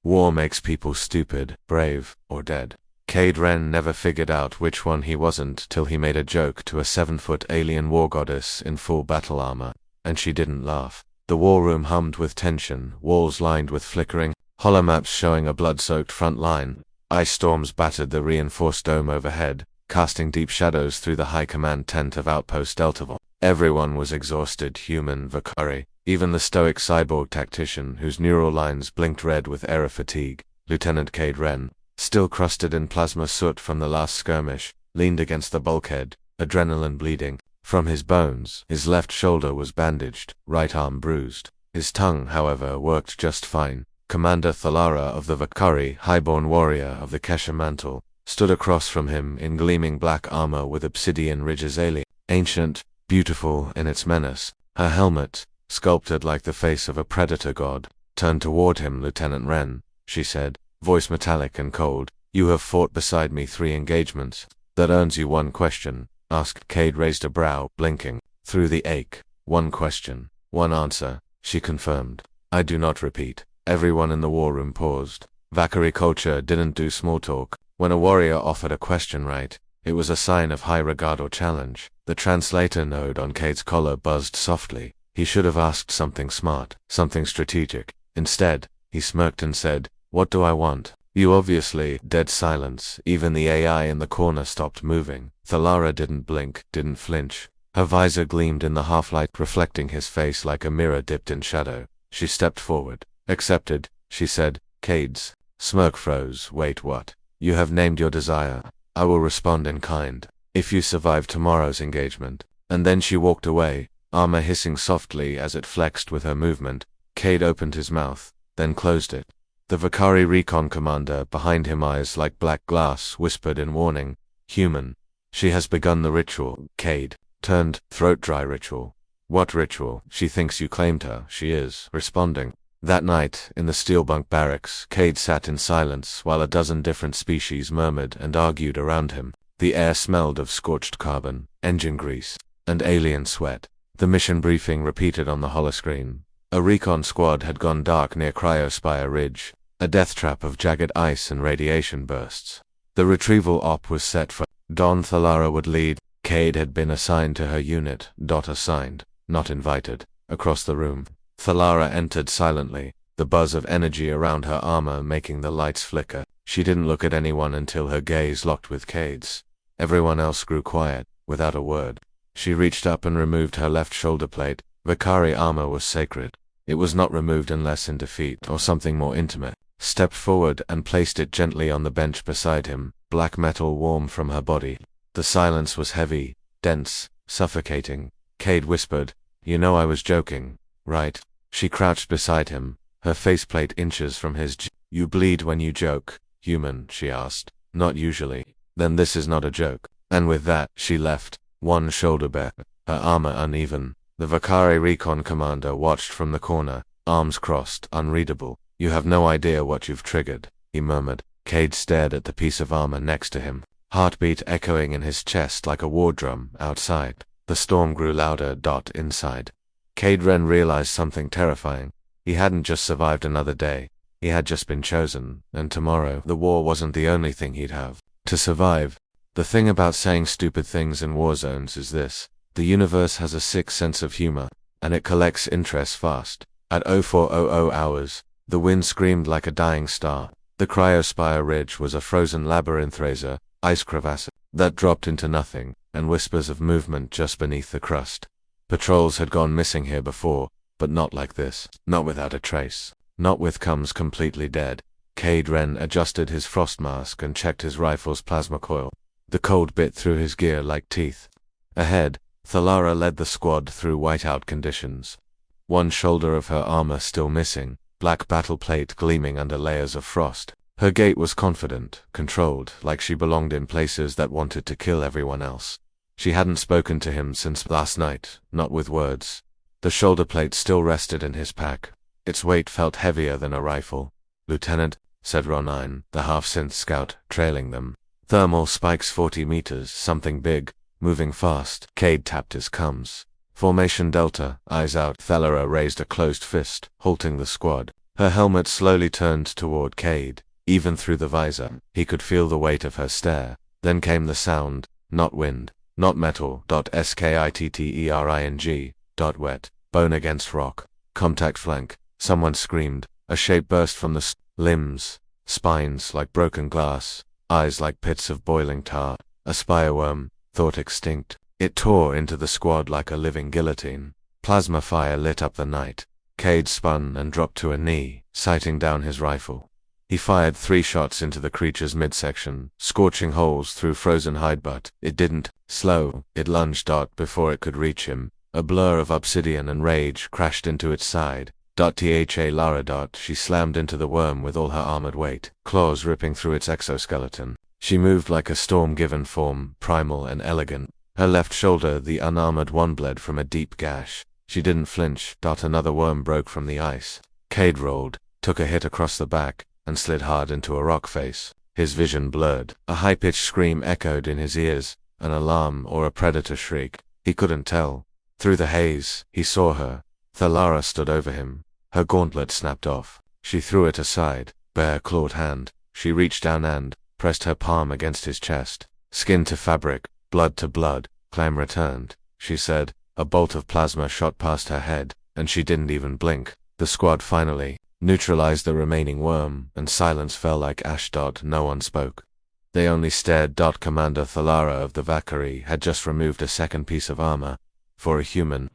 War makes people stupid, brave, or dead. Cade Wren never figured out which one he wasn't till he made a joke to a 7-foot alien war goddess in full battle armor, and she didn't laugh. The war room hummed with tension, walls lined with flickering holomaps showing a blood-soaked front line. Ice storms battered the reinforced dome overhead, casting deep shadows through the high command tent of Outpost Deltaville. Everyone was exhausted, human, Vakari, even the stoic cyborg tactician whose neural lines blinked red with era fatigue. Lieutenant Cade Wren, still crusted in plasma soot from the last skirmish, leaned against the bulkhead, adrenaline bleeding from his bones. His left shoulder was bandaged, right arm bruised. His tongue, however, worked just fine. Commander Thalara of the Vakari, highborn warrior of the Kesha mantle, stood across from him in gleaming black armor with obsidian ridges alien, ancient, beautiful in its menace. Her helmet, sculpted like the face of a predator god, turned toward him. Lieutenant Wren, she said, voice metallic and cold, you have fought beside me 3 engagements. That earns you 1 question. Asked. Cade raised a brow, blinking through the ache. 1 question, 1 answer, she confirmed. I do not repeat. Everyone in the war room paused. Vakari culture didn't do small talk. When a warrior offered a question right, it was a sign of high regard or challenge. The translator node on Cade's collar buzzed softly. He should have asked something smart, something strategic. Instead, he smirked and said, what do I want? You obviously. Dead silence. Even the AI in the corner stopped moving. Thalara didn't blink, didn't flinch. Her visor gleamed in the half-light, reflecting his face like a mirror dipped in shadow. She stepped forward. Accepted, she said. Cade's smirk froze. Wait, what? You have named your desire. I will respond in kind. If you survive tomorrow's engagement. And then she walked away, armor hissing softly as it flexed with her movement. Cade opened his mouth, then closed it. The Vakari recon commander behind him, eyes like black glass, whispered in warning. Human. She has begun the ritual. Cade turned, throat dry. Ritual? What ritual? She thinks you claimed her. She is responding. That night, in the Steelbunk barracks, Cade sat in silence while a dozen different species murmured and argued around him. The air smelled of scorched carbon, engine grease, and alien sweat. The mission briefing repeated on the holoscreen. A recon squad had gone dark near Cryospire Ridge, a death trap of jagged ice and radiation bursts. The retrieval op was set for dawn. Thalara would lead. Cade had been assigned to her unit. Assigned, not invited. Across the room, Thalara entered silently, the buzz of energy around her armor making the lights flicker. She didn't look at anyone until her gaze locked with Cade's. Everyone else grew quiet, without a word. She reached up and removed her left shoulder plate. Vakari armor was sacred. It was not removed unless in defeat or something more intimate. Stepped forward and placed it gently on the bench beside him, black metal warm from her body. The silence was heavy, dense, suffocating. Cade whispered, you know I was joking, right? She crouched beside him, her faceplate inches from his. You bleed when you joke, human? She asked. Not usually. Then this is not a joke. And with that, she left, one shoulder bare, her armor uneven. The Vakari recon commander watched from the corner, arms crossed, unreadable. You have no idea what you've triggered, he murmured. Cade stared at the piece of armor next to him, heartbeat echoing in his chest like a war drum. Outside, the storm grew louder. Inside, Cade Wren realized something terrifying. He hadn't just survived another day, he had just been chosen, and tomorrow the war wasn't the only thing he'd have to survive. The thing about saying stupid things in war zones is this. The universe has a sick sense of humor, and it collects interest fast. At 0400 hours, the wind screamed like a dying star. The Cryospire Ridge was a frozen labyrinth razor, ice crevasse, that dropped into nothing, and whispers of movement just beneath the crust. Patrols had gone missing here before, but not like this. Not without a trace. Not with comes completely dead. Cade Wren adjusted his frost mask and checked his rifle's plasma coil. The cold bit through his gear like teeth. Ahead, Thalara led the squad through whiteout conditions. One shoulder of her armor still missing, black battle plate gleaming under layers of frost. Her gait was confident, controlled, like she belonged in places that wanted to kill everyone else. She hadn't spoken to him since last night, not with words. The shoulder plate still rested in his pack. Its weight felt heavier than a rifle. Lieutenant, said Ronine, the half-synth scout, trailing them. Thermal spikes 40 meters, something big. Moving fast. Cade tapped his cums. Formation Delta, eyes out. Thalara raised a closed fist, halting the squad. Her helmet slowly turned toward Cade. Even through the visor, he could feel the weight of her stare. Then came the sound, not wind, not metal, skittering, wet, bone against rock, contact flank, someone screamed, a shape burst from the limbs, spines like broken glass, eyes like pits of boiling tar, a spireworm, thought extinct. It tore into the squad like a living guillotine. Plasma fire lit up the night. Cade spun and dropped to a knee, sighting down his rifle. He fired 3 shots into the creature's midsection, scorching holes through frozen hide, but it didn't slow. It lunged. Before it could reach him, a blur of obsidian and rage crashed into its side. Lara. She slammed into the worm with all her armored weight, claws ripping through its exoskeleton. She moved like a storm-given form, primal and elegant. Her left shoulder, the unarmored one, bled from a deep gash. She didn't flinch. Another worm broke from the ice. Cade rolled, took a hit across the back, and slid hard into a rock face. His vision blurred. A high-pitched scream echoed in his ears, an alarm or a predator shriek. He couldn't tell. Through the haze, he saw her. Thalara stood over him. Her gauntlet snapped off. She threw it aside. Bare clawed hand. She reached down and pressed her palm against his chest. Skin to fabric, blood to blood. Clam returned, she said. A bolt of plasma shot past her head, and she didn't even blink. The squad finally neutralized the remaining worm, and silence fell like ash. No one spoke. They only stared. Commander Thalara of the Valkyrie had just removed a second piece of armor. For a human.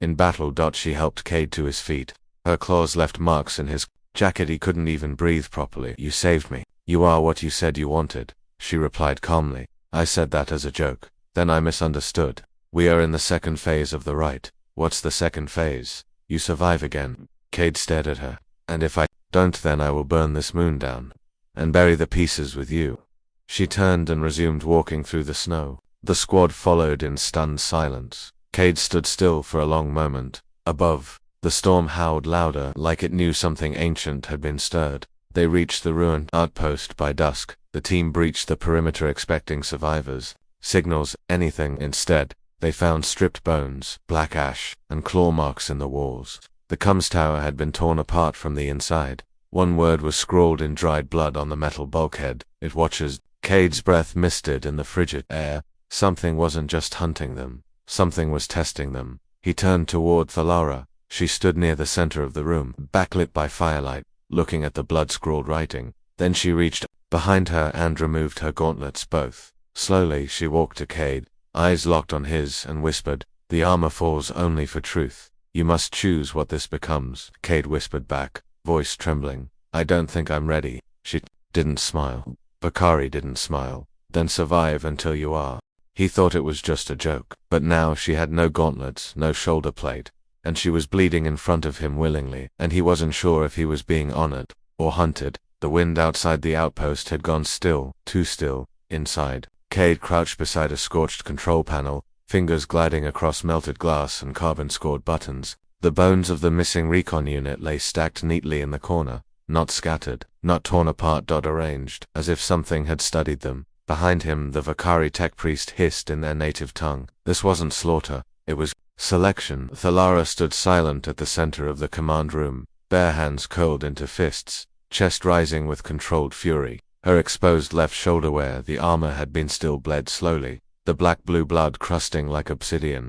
In battle. She helped Cade to his feet. Her claws left marks in his jacket. He couldn't even breathe properly. You saved me. You are what you said you wanted, she replied calmly. I said that as a joke. Then I misunderstood. We are in the second phase of the rite. What's the second phase? You survive again. Cade stared at her. And if I don't, then I will burn this moon down. And bury the pieces with you. She turned and resumed walking through the snow. The squad followed in stunned silence. Cade stood still for a long moment. Above, the storm howled louder, like it knew something ancient had been stirred. They reached the ruined outpost by dusk. The team breached the perimeter expecting survivors. Signals, anything. Instead, they found stripped bones, black ash, and claw marks in the walls. The comms tower had been torn apart from the inside. One word was scrawled in dried blood on the metal bulkhead. It watches. Cade's breath misted in the frigid air. Something wasn't just hunting them. Something was testing them. He turned toward Thalara. She stood near the center of the room, backlit by firelight, looking at the blood-scrawled writing. Then she reached behind her and removed her gauntlets both. Slowly she walked to Cade, eyes locked on his, and whispered, "The armor falls only for truth. You must choose what this becomes." Cade whispered back, voice trembling, "I don't think I'm ready." She didn't smile. Bakari didn't smile. "Then survive until you are." He thought it was just a joke. But now she had no gauntlets, no shoulder plate, and she was bleeding in front of him willingly, and he wasn't sure if he was being honored or hunted. The wind outside the outpost had gone still, too still. Inside, Cade crouched beside a scorched control panel, fingers gliding across melted glass and carbon-scored buttons. The bones of the missing recon unit lay stacked neatly in the corner, not scattered, not torn apart. Arranged, as if something had studied them. Behind him, the Vakari tech priest hissed in their native tongue. This wasn't slaughter, it was selection. Thalara stood silent at the center of the command room, bare hands curled into fists, chest rising with controlled fury. Her exposed left shoulder where the armor had been still bled slowly, the black-blue blood crusting like obsidian.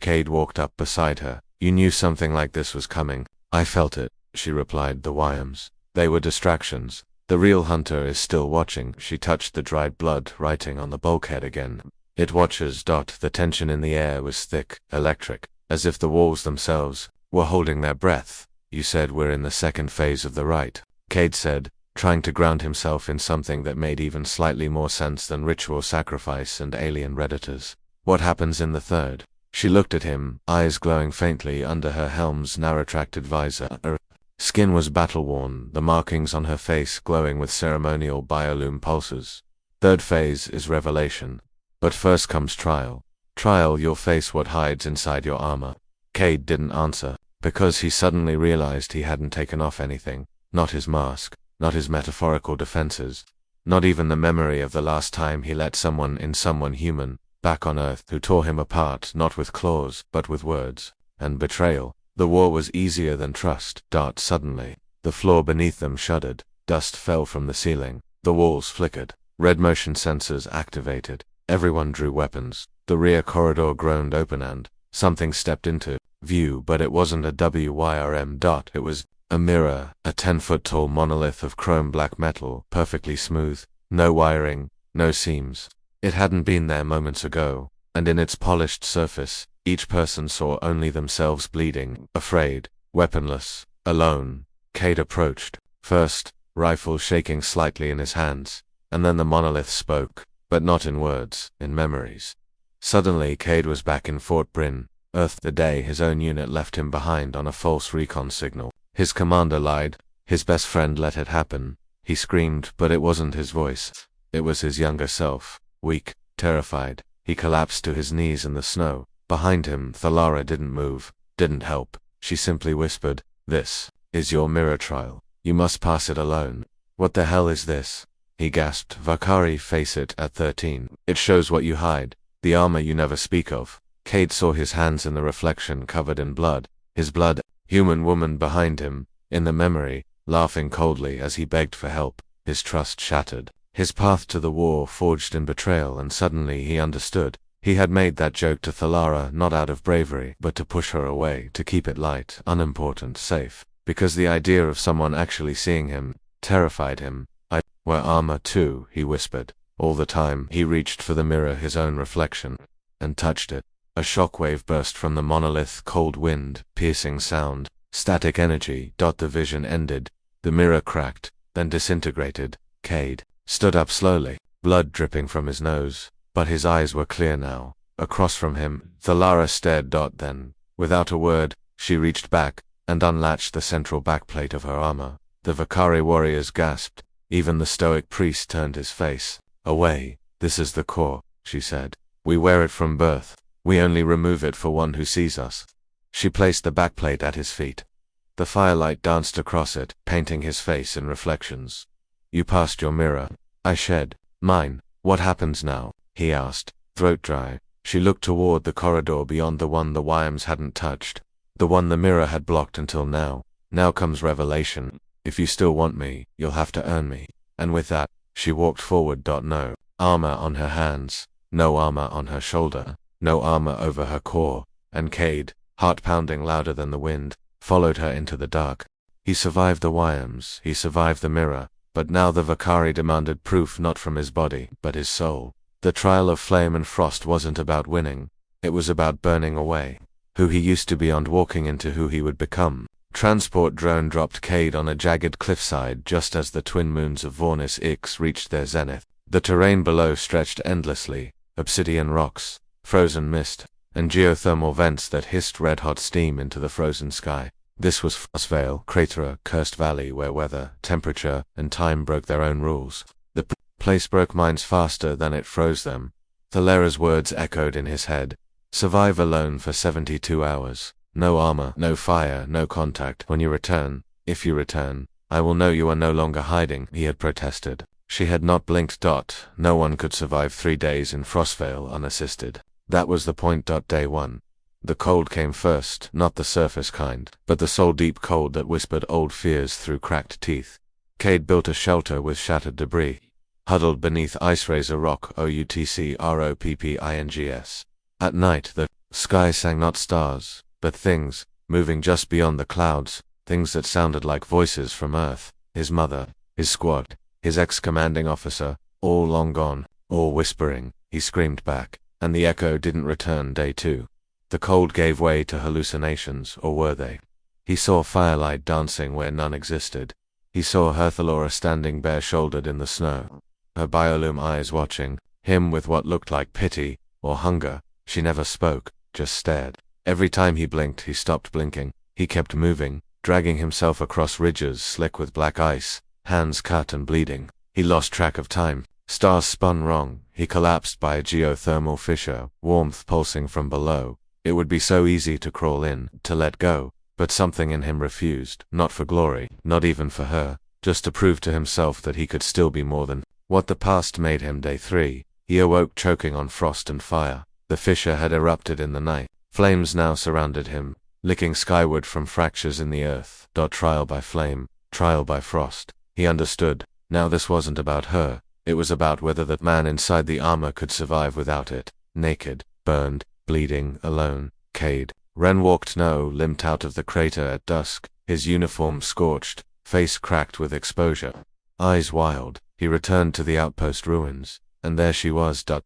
Cade walked up beside her. "You knew something like this was coming." "I felt it," she replied. "The Wyams. They were distractions. The real hunter is still watching." She touched the dried blood writing on the bulkhead again. "It watches." The tension in the air was thick, electric, as if the walls themselves were holding their breath. "You said we're in the second phase of the rite," Cade said, trying to ground himself in something that made even slightly more sense than ritual sacrifice and alien redditors. "What happens in the third?" She looked at him, eyes glowing faintly under her helm's narrow-tracted visor. Her skin was battle-worn, the markings on her face glowing with ceremonial biolume pulses. "Third phase is revelation. But first comes trial. Trial, you'll face what hides inside your armor." Cade didn't answer, because he suddenly realized he hadn't taken off anything. Not his mask, not his metaphorical defenses, not even the memory of the last time he let someone human, back on Earth, who tore him apart, not with claws, but with words and betrayal. The war was easier than trust. Suddenly, The floor beneath them shuddered. Dust fell from the ceiling. The walls flickered. Red motion sensors activated. Everyone drew weapons. The rear corridor groaned open and something stepped into view, but it wasn't a WYRM dot. It was a mirror, a 10-foot-tall monolith of chrome black metal, perfectly smooth. No wiring, no seams. It hadn't been there moments ago, and in its polished surface, each person saw only themselves bleeding, afraid, weaponless, alone. Cade approached. First, rifle shaking slightly in his hands, and then the monolith spoke, but not in words, in memories. Suddenly Cade was back in Fort Bryn, Earth, the day his own unit left him behind on a false recon signal. His commander lied. His best friend let it happen. He screamed, but it wasn't his voice. It was his younger self, weak, terrified. He collapsed to his knees in the snow. Behind him, Thalara didn't move, didn't help. She simply whispered, "This is your mirror trial. You must pass it alone." "What the hell is this?" he gasped. "Vakari, face it at 13. It shows what you hide, the armor you never speak of." Cade saw his hands in the reflection covered in blood. His blood, human woman behind him, in the memory, laughing coldly as he begged for help. His trust shattered. His path to the war forged in betrayal, and suddenly he understood. He had made that joke to Thalara not out of bravery, but to push her away, to keep it light, unimportant, safe. Because the idea of someone actually seeing him terrified him. "I wear armor too," he whispered. All the time, he reached for the mirror, his own reflection, and touched it. A shockwave burst from the monolith, cold wind, piercing sound, static energy. The vision ended. The mirror cracked, then disintegrated. Cade stood up slowly, blood dripping from his nose, but his eyes were clear now. Across from him, Thalara stared. Then, without a word, she reached back and unlatched the central backplate of her armor. The Vakari warriors gasped. Even the stoic priest turned his face away. "This is the core," she said. "We wear it from birth. We only remove it for one who sees us." She placed the backplate at his feet. The firelight danced across it, painting his face in reflections. "You passed your mirror." I shed. "Mine. What happens now?" he asked, throat dry. She looked toward the corridor beyond, the one the Wyams hadn't touched, the one the mirror had blocked until now. "Now comes revelation. If you still want me, you'll have to earn me." And with that, she walked forward. No armor on her hands, no armor on her shoulder, no armor over her core, and Cade, heart pounding louder than the wind, followed her into the dark. He survived the Wyams, he survived the mirror, but now the Vakari demanded proof, not from his body, but his soul. The trial of flame and frost wasn't about winning, it was about burning away who he used to be and walking into who he would become. Transport drone dropped Cade on a jagged cliffside just as the twin moons of Vornis Ix reached their zenith. The terrain below stretched endlessly, obsidian rocks, frozen mist, and geothermal vents that hissed red-hot steam into the frozen sky. This was Frostveil, Crater, cursed valley where weather, temperature, and time broke their own rules. The place broke minds faster than it froze them. Thalara's words echoed in his head. "Survive alone for 72 hours. No armor, no fire, no contact. When you return, if you return, I will know you are no longer hiding," he had protested. She had not blinked. No one could survive 3 days in Frostveil unassisted. That was the point. Day 1. The cold came first, not the surface kind, but the soul-deep cold that whispered old fears through cracked teeth. Cade built a shelter with shattered debris, huddled beneath Ice Razor Rock OUTCROPPINGS. At night, the sky sang not stars, but things, moving just beyond the clouds, things that sounded like voices from Earth. His mother, his squad, his ex-commanding officer, all long gone, all whispering. He screamed back, and the echo didn't return. Day 2. The cold gave way to hallucinations, or were they? He saw firelight dancing where none existed. He saw Thalara standing bare-shouldered in the snow, her biolume eyes watching him with what looked like pity or hunger. She never spoke, just stared. Every time he blinked, he stopped blinking. He kept moving, dragging himself across ridges slick with black ice, hands cut and bleeding. He lost track of time. Stars spun wrong. He collapsed by a geothermal fissure, warmth pulsing from below. It would be so easy to crawl in, to let go, but something in him refused, not for glory, not even for her, just to prove to himself that he could still be more than what the past made him. Day 3. He awoke choking on frost and fire. The fissure had erupted in the night. Flames now surrounded him, licking skyward from fractures in the earth. Trial by flame. Trial by frost. He understood. Now this wasn't about her. It was about whether that man inside the armor could survive without it. Naked, burned, bleeding, alone. Cade. Ren limped out of the crater at dusk, his uniform scorched, face cracked with exposure. Eyes wild, he returned to the outpost ruins. And there she was. Tha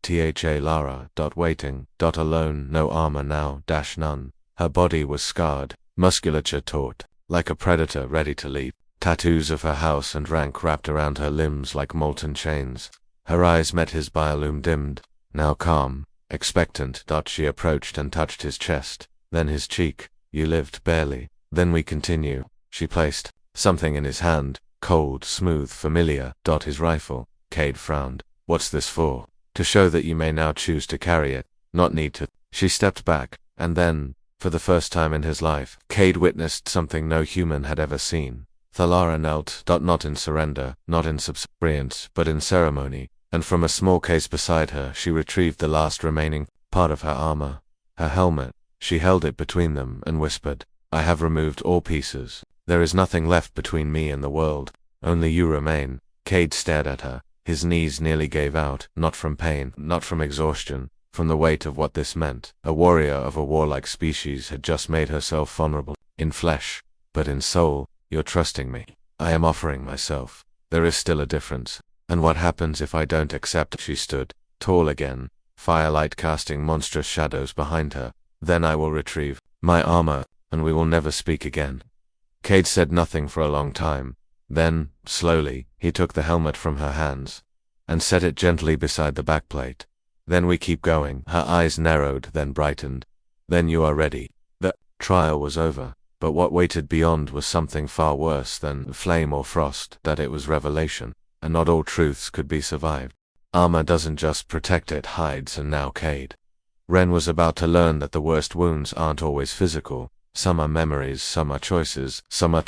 Lara. Waiting. Alone. No armor now. None. Her body was scarred, musculature taut, like a predator ready to leap. Tattoos of her house and rank wrapped around her limbs like molten chains. Her eyes met his biolume dimmed, now calm, expectant. She approached and touched his chest, then his cheek. You lived barely. Then we continue. She placed something in his hand, cold, smooth, familiar. His rifle. Cade frowned. What's this for? To show that you may now choose to carry it, not need to. She stepped back, and then, for the first time in his life, Cade witnessed something no human had ever seen. Thalara knelt, not in surrender, not in subservience, but in ceremony, and from a small case beside her she retrieved the last remaining part of her armor, her helmet. She held it between them and whispered, I have removed all pieces. There is nothing left between me and the world. Only you remain. Cade stared at her. His knees nearly gave out, not from pain, not from exhaustion, from the weight of what this meant. A warrior of a warlike species had just made herself vulnerable, in flesh, but in soul. You're trusting me. I am offering myself. There is still a difference. And what happens if I don't accept? She stood, tall again, firelight casting monstrous shadows behind her. Then I will retrieve my armor, and we will never speak again. Cade said nothing for a long time. Then, slowly, he took the helmet from her hands and set it gently beside the backplate. Then we keep going. Her eyes narrowed, then brightened. Then you are ready. The trial was over. But what waited beyond was something far worse than flame or frost. That it was revelation, and not all truths could be survived. Armor doesn't just protect, it hides. And now Cade. Ren was about to learn that the worst wounds aren't always physical. Some are memories, some are choices, some are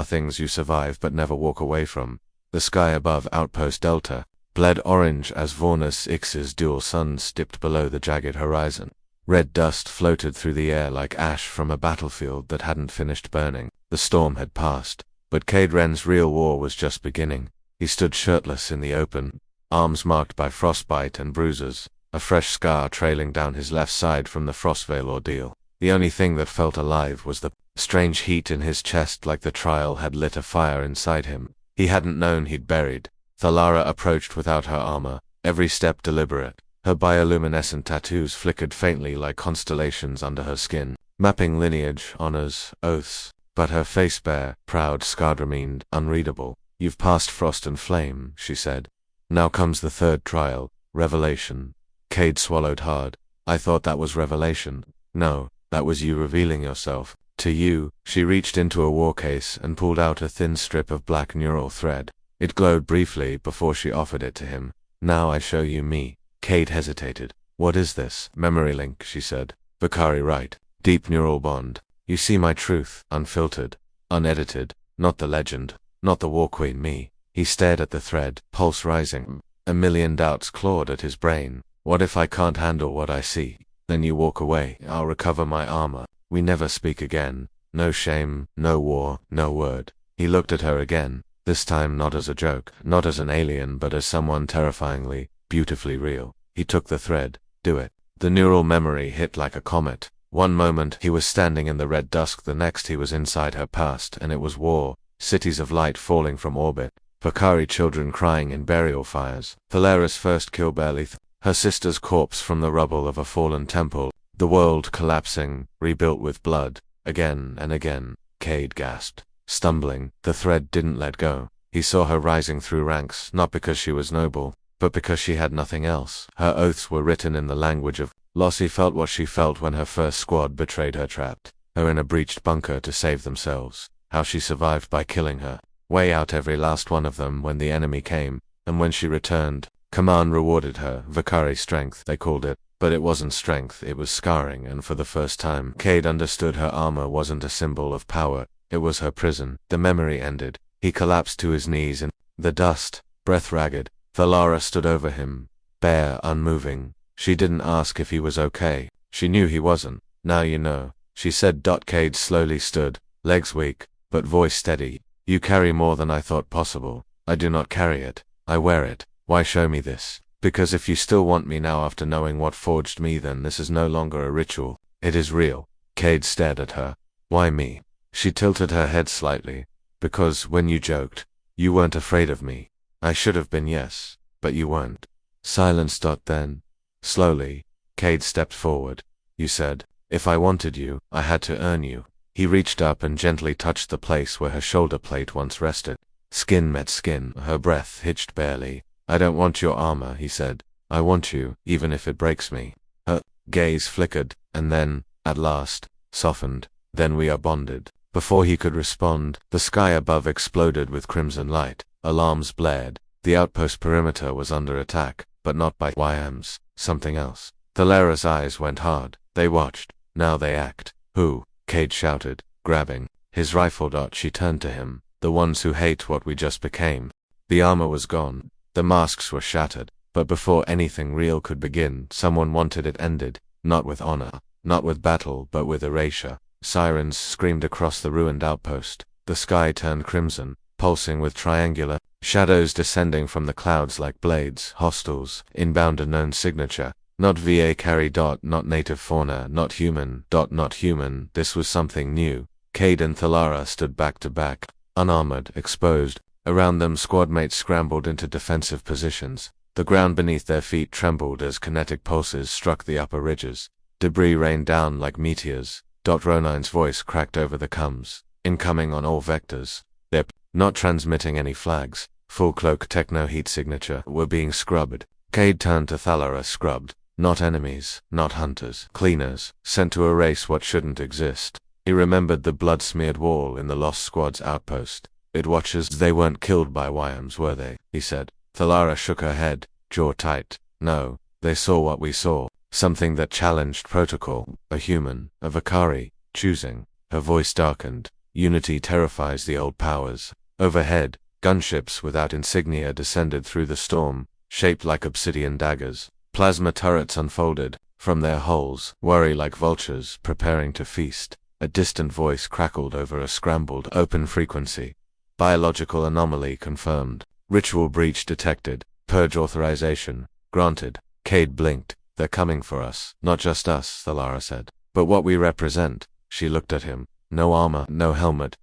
things you survive but never walk away from. The sky above Outpost Delta bled orange as Vornus X's dual suns dipped below the jagged horizon. Red dust floated through the air like ash from a battlefield that hadn't finished burning. The storm had passed, but Cade Ren's real war was just beginning. He stood shirtless in the open, arms marked by frostbite and bruises, a fresh scar trailing down his left side from the Frostveil ordeal. The only thing that felt alive was the strange heat in his chest, like the trial had lit a fire inside him. He hadn't known he'd buried. Thalara approached without her armor, every step deliberate. Her bioluminescent tattoos flickered faintly like constellations under her skin, mapping lineage, honors, oaths. But her face bare, proud, scarred remained unreadable. You've passed frost and flame, she said. Now comes the third trial, revelation. Cade swallowed hard. I thought that was revelation. No, that was you revealing yourself. To you. She reached into a war case and pulled out a thin strip of black neural thread. It glowed briefly before she offered it to him. Now I show you me. Cade hesitated. What is this? Memory link, she said. Bakari right. Deep neural bond. You see my truth, unfiltered, unedited, not the legend, not the war queen me. He stared at the thread, pulse rising. A million doubts clawed at his brain. What if I can't handle what I see? Then you walk away. I'll recover my armor. We never speak again. No shame, no war, no word. He looked at her again, this time not as a joke, not as an alien, but as someone terrifyingly, beautifully real. He took the thread. Do it. The neural memory hit like a comet. One moment he was standing in the red dusk, the next he was inside her past, and it was war. Cities of light falling from orbit. Bakari children crying in burial fires. Thalara's first kill barely. Her sister's corpse from the rubble of a fallen temple. The world collapsing, rebuilt with blood. Again and again. Cade gasped. Stumbling, the thread didn't let go. He saw her rising through ranks, not because she was noble, but because she had nothing else. Her oaths were written in the language of loss. He felt what she felt when her first squad betrayed her, trapped her in a breached bunker to save themselves. How she survived by killing her. Weigh out every last one of them when the enemy came, and when she returned, command rewarded her. Vakari strength, they called it. But it wasn't strength, it was scarring, and for the first time, Cade understood her armor wasn't a symbol of power, it was her prison. The memory ended. He collapsed to his knees in the dust, breath ragged. Thalara stood over him, bare, unmoving. She didn't ask if he was okay. She knew he wasn't. Now you know, she said. Cade slowly stood, legs weak, but voice steady. You carry more than I thought possible. I do not carry it. I wear it. Why show me this? Because if you still want me now after knowing what forged me, then this is no longer a ritual. It is real. Cade stared at her. Why me? She tilted her head slightly. Because when you joked, you weren't afraid of me. I should have been, yes, but you weren't. Silence. Then, slowly, Cade stepped forward. You said, if I wanted you, I had to earn you. He reached up and gently touched the place where her shoulder plate once rested. Skin met skin, her breath hitched barely. I don't want your armor, he said. I want you, even if it breaks me. Her gaze flickered, and then, at last, softened. Then we are bonded. Before he could respond, the sky above exploded with crimson light. Alarms blared. The outpost perimeter was under attack, but not by YMs, something else. Thalara's eyes went hard. They watched. Now they act. Who? Cade shouted, grabbing his rifle. She turned to him. The ones who hate what we just became. The armor was gone. The masks were shattered. But before anything real could begin, someone wanted it ended. Not with honor. Not with battle, but with erasure. Sirens screamed across the ruined outpost. The sky turned crimson, pulsing with triangular shadows descending from the clouds like blades. Hostiles, inbound unknown signature. Not VA carry. Not native fauna. Not human. Not human. This was something new. Cade and Thalara stood back to back, unarmored, exposed. Around them squadmates scrambled into defensive positions. The ground beneath their feet trembled as kinetic pulses struck the upper ridges. Debris rained down like meteors. Ronein's voice cracked over the comms. Incoming on all vectors. They're not transmitting any flags. Full cloak techno heat signature were being scrubbed. Cade turned to Thalara. Scrubbed. Not enemies, not hunters, cleaners, sent to erase what shouldn't exist. He remembered the blood-smeared wall in the Lost Squad's outpost. It watches. They weren't killed by YMs, were they? He said. Thalara shook her head, jaw tight. No, they saw what we saw. Something that challenged protocol. A human, a Vakari, choosing. Her voice darkened. Unity terrifies the old powers. Overhead, gunships without insignia descended through the storm, shaped like obsidian daggers. Plasma turrets unfolded. From their holes, worry like vultures, preparing to feast. A distant voice crackled over a scrambled, open frequency. Biological anomaly confirmed. Ritual breach detected. Purge authorization granted. Cade blinked. They're coming for us. Not just us, Thalara said. But what we represent. She looked at him. No armor, no helmet,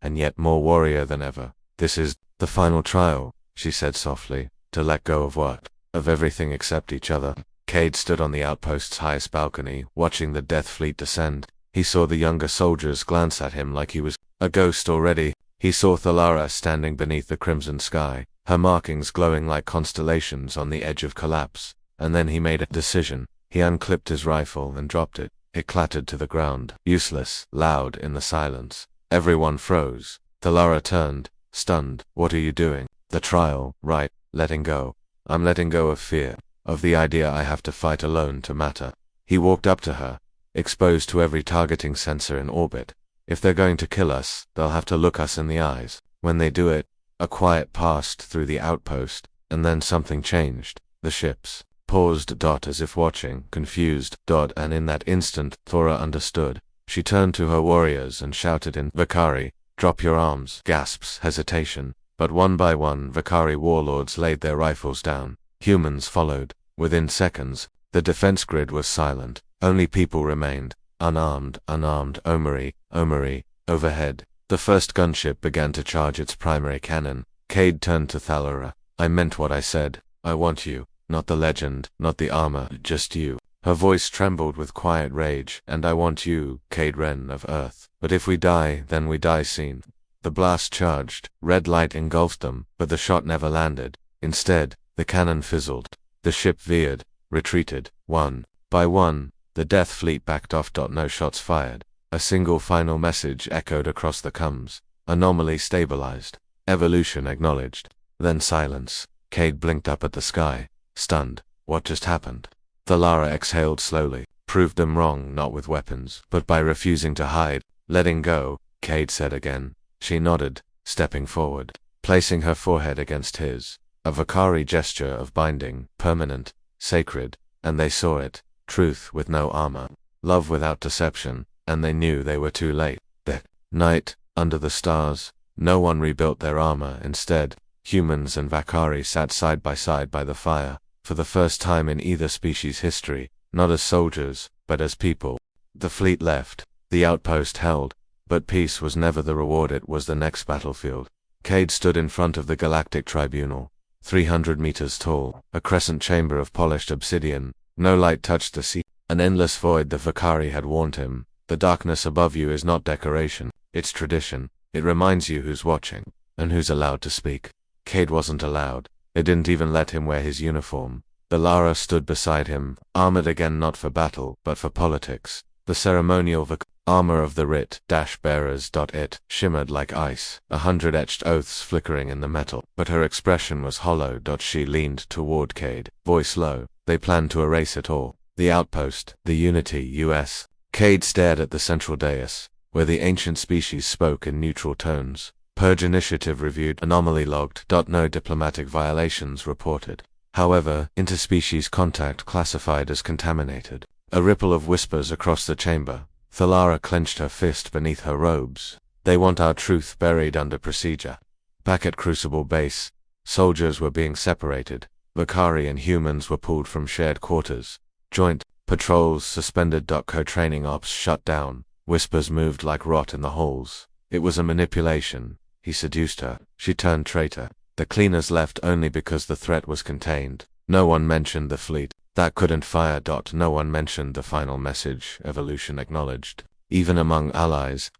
and yet more warrior than ever. This is the final trial, she said softly. To let go of what? Of everything except each other. Cade stood on the outpost's highest balcony, watching the death fleet descend. He saw the younger soldiers glance at him like he was a ghost already. He saw Thalara standing beneath the crimson sky, her markings glowing like constellations on the edge of collapse. And then he made a decision. He unclipped his rifle and dropped it. It clattered to the ground, useless, loud in the silence. Everyone froze. Thalara turned, stunned. What are you doing? The trial, right? Letting go. I'm letting go of fear, of the idea I have to fight alone to matter. He walked up to her, exposed to every targeting sensor in orbit. If they're going to kill us, they'll have to look us in the eyes. When they do it, a quiet passed through the outpost, and then something changed. The ships paused. As if watching, confused. And in that instant, Thora understood. She turned to her warriors and shouted in Vakari, "Drop your arms!" Gasps, hesitation. But one by one, Vakari warlords laid their rifles down. Humans followed. Within seconds, the defense grid was silent. Only people remained. Unarmed. Omori. Overhead, the first gunship began to charge its primary cannon. Cade turned to Thalara. I meant what I said. I want you. Not the legend, not the armor, just you. Her voice trembled with quiet rage. And I want you, Cade Wren of Earth. But if we die, then we die soon. The blast charged. Red light engulfed them, but the shot never landed. Instead, the cannon fizzled. The ship veered, retreated. One by one, the death fleet backed off. No shots fired. A single final message echoed across the comms. Anomaly stabilized. Evolution acknowledged. Then silence. Cade blinked up at the sky, stunned. What just happened? Thalara exhaled slowly. Proved them wrong, not with weapons, but by refusing to hide. Letting go, Cade said again. She nodded, stepping forward, placing her forehead against his. A Vakari gesture of binding, permanent, sacred, and they saw it. Truth with no armor. Love without deception, and they knew they were too late. That night, under the stars, No one rebuilt their armor. Instead, humans and Vakari sat side by side by the fire, for the first time in either species' history, not as soldiers, but as people. The fleet left, the outpost held, but peace was never the reward, it was the next battlefield. Cade stood in front of the Galactic Tribunal, 300 meters tall, a crescent chamber of polished obsidian. No light touched the sea, an endless void. The Vakari had warned him. The darkness above you is not decoration, it's tradition. It reminds you who's watching, and who's allowed to speak. Cade wasn't allowed. They didn't even let him wear his uniform. The Lara stood beside him, armored again not for battle, but for politics. The ceremonial armor of the writ-bearers. It shimmered like ice, 100 etched oaths flickering in the metal, but her expression was hollow. She leaned toward Cade, voice low. They planned to erase it all. The outpost, the Unity, US. Cade stared at the central dais, where the ancient species spoke in neutral tones. Purge initiative reviewed, anomaly logged. No diplomatic violations reported. However, interspecies contact classified as contaminated. A ripple of whispers across the chamber. Thalara clenched her fist beneath her robes. They want our truth buried under procedure. Back at Crucible Base, soldiers were being separated. Vakari and humans were pulled from shared quarters. Joint patrols suspended. Co-training ops shut down. Whispers moved like rot in the halls. It was a manipulation. He seduced her. She turned traitor. The cleaners left only because the threat was contained. No one mentioned the fleet. That couldn't fire. No one mentioned the final message, evolution acknowledged. Even among allies,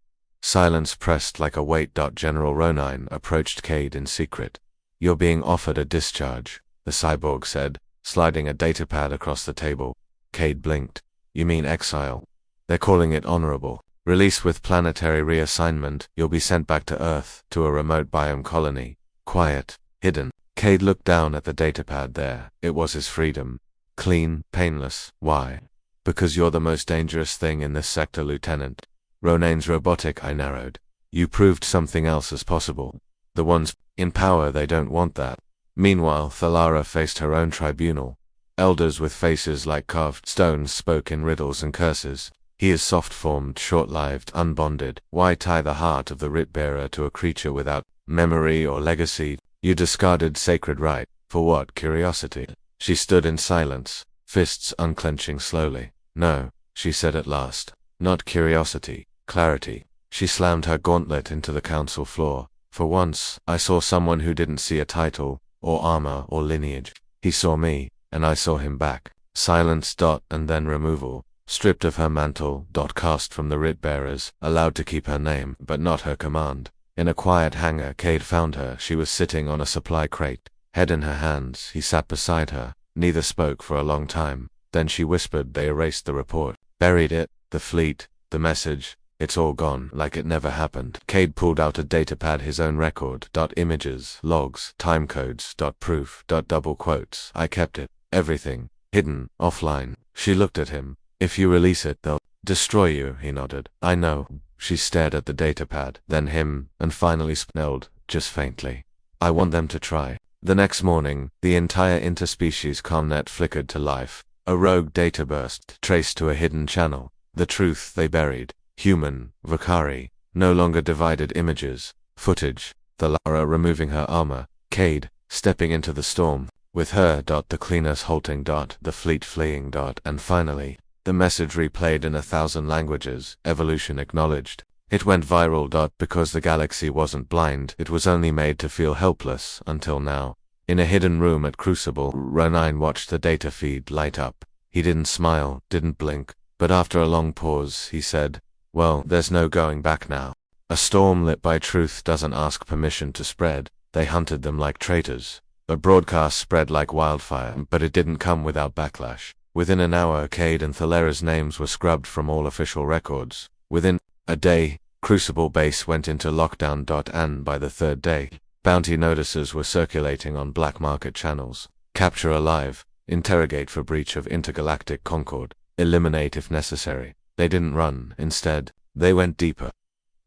silence pressed like a weight. General Ronine approached Cade in secret. You're being offered a discharge, the cyborg said, sliding a datapad across the table. Cade blinked. You mean exile? They're calling it honorable. Release with planetary reassignment. You'll be sent back to Earth, to a remote biome colony. Quiet, hidden. Cade looked down at the datapad there. It was his freedom. Clean, painless. Why? Because you're the most dangerous thing in this sector, Lieutenant. Ronayne's robotic, I narrowed. You proved something else is possible. The ones in power, they don't want that. Meanwhile, Thalara faced her own tribunal. Elders with faces like carved stones spoke in riddles and curses. He is soft-formed, short-lived, unbonded. Why tie the heart of the writ-bearer to a creature without memory or legacy? You discarded sacred right. For what? Curiosity? She stood in silence, fists unclenching slowly. No, she said at last. Not curiosity, clarity. She slammed her gauntlet into the council floor. For once, I saw someone who didn't see a title, or armor, or lineage. He saw me, and I saw him back. Silence. And then removal. Stripped of her mantle. Cast from the writ-bearers, allowed to keep her name, but not her command. In a quiet hangar, Cade found her. She was sitting on a supply crate, head in her hands. He sat beside her. Neither spoke for a long time. Then she whispered. They erased the report. Buried it. The fleet. The message. It's all gone, like it never happened. Cade pulled out a datapad, his own record. Images, logs, timecodes. Proof. Double quotes. I kept it. Everything. Hidden. Offline. She looked at him. If you release it, they'll destroy you, he nodded. I know. She stared at the datapad, then him, and finally smiled, just faintly. I want them to try. The next morning, the entire interspecies comnet flickered to life. A rogue data burst, traced to a hidden channel. The truth they buried. Human, Vakari, no longer divided images, footage. Thalara removing her armor. Cade, stepping into the storm. With her. The cleaners halting. The fleet fleeing. And finally, the message replayed in 1,000 languages. Evolution acknowledged. It went viral. Because the galaxy wasn't blind, it was only made to feel helpless, until now. In a hidden room at Crucible, Ronine watched the data feed light up. He didn't smile, didn't blink, but after a long pause, he said, well, there's no going back now. A storm lit by truth doesn't ask permission to spread. They hunted them like traitors. A broadcast spread like wildfire, but it didn't come without backlash. Within an hour, Cade and Thalara's names were scrubbed from all official records. Within a day, Crucible Base went into lockdown. And by the third day, bounty notices were circulating on black market channels. Capture alive, interrogate for breach of intergalactic concord, eliminate if necessary. They didn't run. Instead, they went deeper.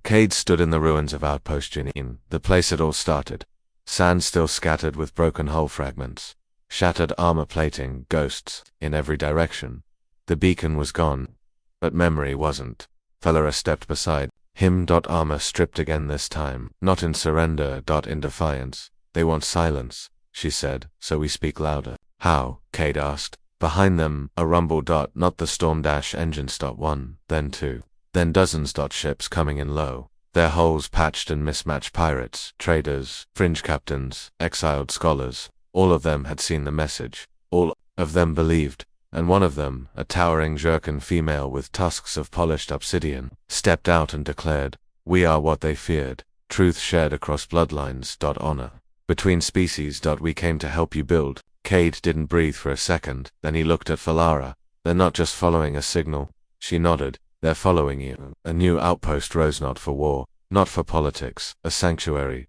Cade stood in the ruins of Outpost Janine, the place it all started. Sand still scattered with broken hull fragments. Shattered armor plating, ghosts, in every direction. The beacon was gone, but memory wasn't. Thalara stepped beside. Him. Armor stripped again this time, not in surrender. In defiance. They want silence, she said, so we speak louder. How? Cade asked. Behind them, a rumble. Not the storm. Engines. 1, then 2. Then dozens. Ships coming in low. Their hulls patched and mismatched. Pirates, traders, fringe captains, exiled scholars. All of them had seen the message. All of them believed. And one of them, a towering Jurchen female with tusks of polished obsidian, stepped out and declared, "We are what they feared. Truth shared across bloodlines. Honor between species. We came to help you build." Cade didn't breathe for a second, then he looked at Falara. "They're not just following a signal." She nodded. "They're following you." A new outpost rose, not for war, not for politics, a sanctuary.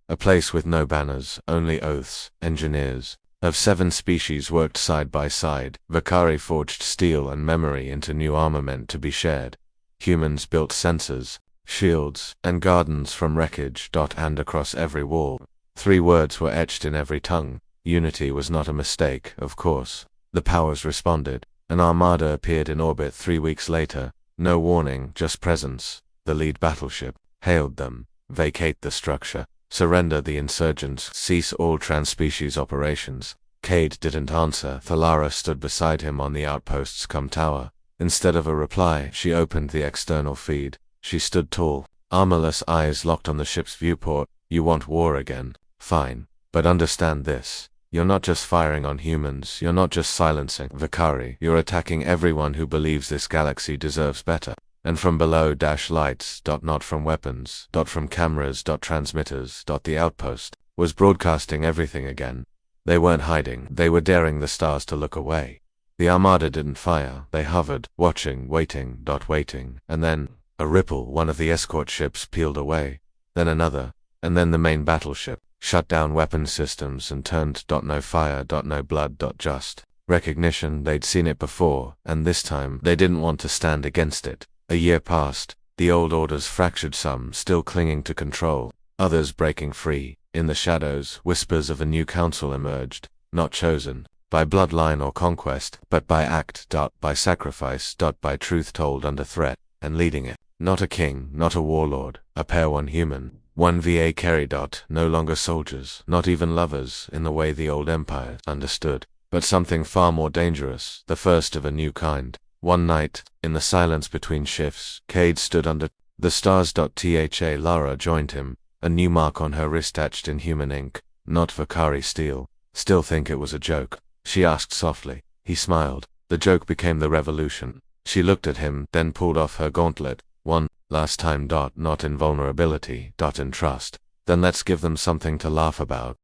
A place with no banners, only oaths. Engineers of 7 species worked side by side. Vakari forged steel and memory into new armament to be shared. Humans built sensors, shields, and gardens from wreckage. And across every wall, 3 words were etched in every tongue. Unity was not a mistake, of course. The powers responded. An armada appeared in orbit 3 weeks later. No warning, just presence. The lead battleship hailed them. "Vacate the structure. Surrender the insurgents. Cease all trans-species operations." Cade didn't answer. Falara stood beside him on the outpost's tower. Instead of a reply, she opened the external feed. She stood tall, armorless, eyes locked on the ship's viewport. "You want war again? Fine. But understand this. You're not just firing on humans, you're not just silencing Vakari, you're attacking everyone who believes this galaxy deserves better. And from below lights. Not from weapons. From cameras. Transmitters. The outpost was broadcasting everything again. They weren't hiding, they were daring the stars to look away. The armada didn't fire, they hovered, watching, waiting. Waiting. And then, a ripple, one of the escort ships peeled away. Then another, and then the main battleship shut down weapon systems and turned. No fire. No blood. Just recognition. They'd seen it before, and this time they didn't want to stand against it. A year passed. The old orders fractured, some still clinging to control, others breaking free. In the shadows, whispers of a new council emerged, not chosen by bloodline or conquest, but by act. By sacrifice. By truth told under threat, and leading it. Not a king, not a warlord, a pair, one human. One Vakari. No longer soldiers, not even lovers in the way the old empire understood, but something far more dangerous, the first of a new kind. One night, in the silence between shifts, Cade stood under the stars. Lara joined him, a new mark on her wrist etched in human ink, not Vakari steel. "Still think it was a joke?" she asked softly. He smiled. "The joke became the revolution." She looked at him, then pulled off her gauntlet. "One last time. Not in vulnerability. In trust." "Then let's give them something to laugh about."